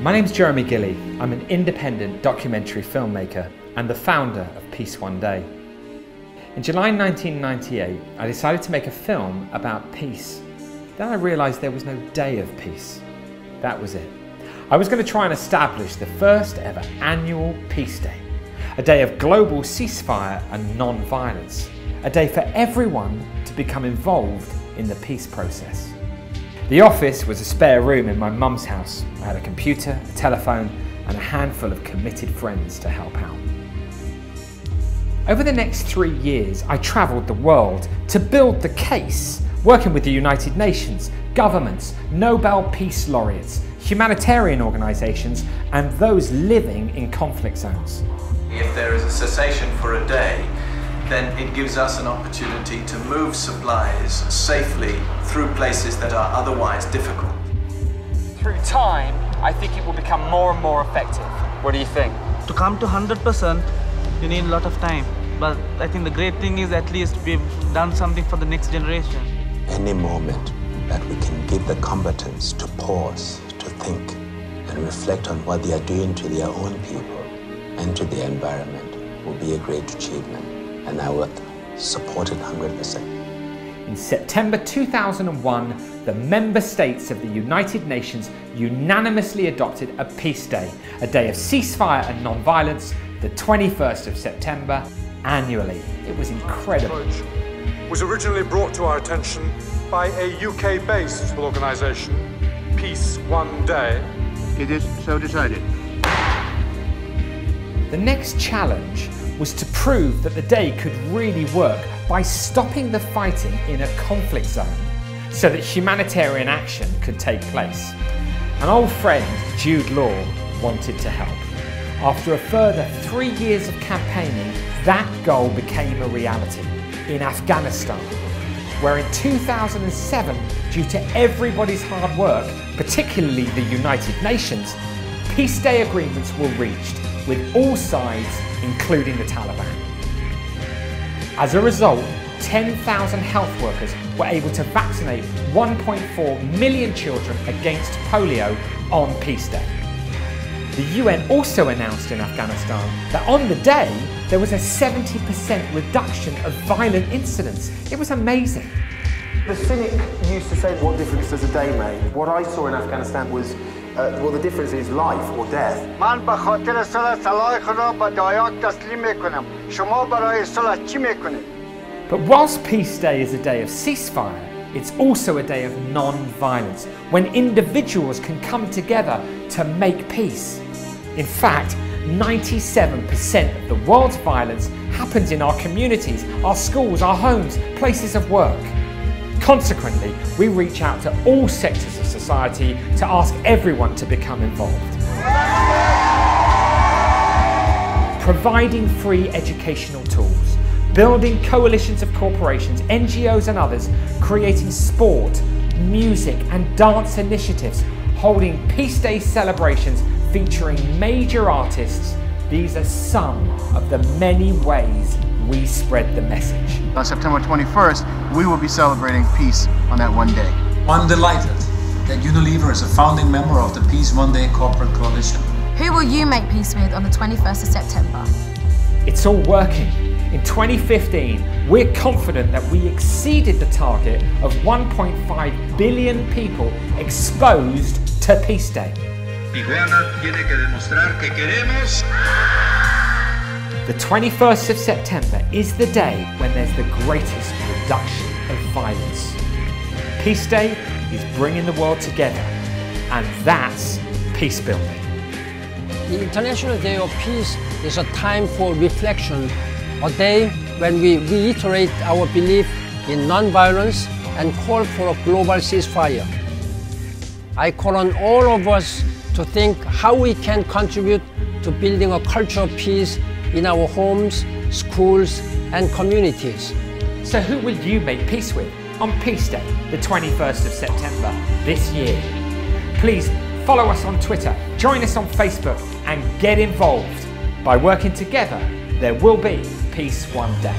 My name's Jeremy Gilley. I'm an independent documentary filmmaker and the founder of Peace One Day. In July 1998, I decided to make a film about peace. Then I realised there was no day of peace. That was it. I was going to try and establish the first ever annual Peace Day, a day of global ceasefire and non-violence, a day for everyone to become involved in the peace process. The office was a spare room in my mum's house. I had a computer, a telephone, and a handful of committed friends to help out. Over the next 3 years, I travelled the world to build the case, working with the United Nations, governments, Nobel Peace Laureates, humanitarian organisations, and those living in conflict zones. If there is a cessation for a day, then it gives us an opportunity to move supplies safely through places that are otherwise difficult. Through time, I think it will become more and more effective. What do you think? To come to 100%, you need a lot of time. But I think the great thing is at least we've done something for the next generation. Any moment that we can give the combatants to pause, to think, and reflect on what they are doing to their own people and to the environment will be a great achievement. And I would support it 100%. In September 2001, the member states of the United Nations unanimously adopted a peace day, a day of ceasefire and non-violence, the 21st of September, annually. It was incredible. Was originally brought to our attention by a UK-based organisation, Peace One Day. It is so decided. The next challenge was to prove that the day could really work by stopping the fighting in a conflict zone so that humanitarian action could take place. An old friend, Jude Law, wanted to help. After a further 3 years of campaigning, that goal became a reality in Afghanistan, where in 2007, due to everybody's hard work, particularly the United Nations, Peace Day agreements were reached with all sides, including the Taliban. As a result, 10,000 health workers were able to vaccinate 1.4 million children against polio on Peace Day. The UN also announced in Afghanistan that on the day, there was a 70% reduction of violent incidents. It was amazing. The cynic used to say, what difference does a day make? What I saw in Afghanistan was, well, the difference is life or death. But whilst Peace Day is a day of ceasefire, it's also a day of non-violence, when individuals can come together to make peace. In fact, 97% of the world's violence happens in our communities, our schools, our homes, places of work. Consequently, we reach out to all sectors of society to ask everyone to become involved. Providing free educational tools, building coalitions of corporations, NGOs and others, creating sport, music and dance initiatives, holding Peace Day celebrations featuring major artists. These are some of the many ways we spread the message. On September 21st, we will be celebrating peace on that one day. I'm delighted that Unilever is a founding member of the Peace One Day Corporate Coalition. Who will you make peace with on the 21st of September? It's all working. In 2015, we're confident that we exceeded the target of 1.5 billion people exposed to Peace Day. Tijuana tiene que demostrar que queremos. The 21st of September is the day when there's the greatest reduction of violence. Peace Day is bringing the world together, and that's peace building. The International Day of Peace is a time for reflection, a day when we reiterate our belief in non-violence and call for a global ceasefire. I call on all of us to think how we can contribute to building a culture of peace in our homes, schools, and communities. So who will you make peace with on Peace Day, the 21st of September this year? Please follow us on Twitter, join us on Facebook, and get involved. By working together, there will be Peace One Day.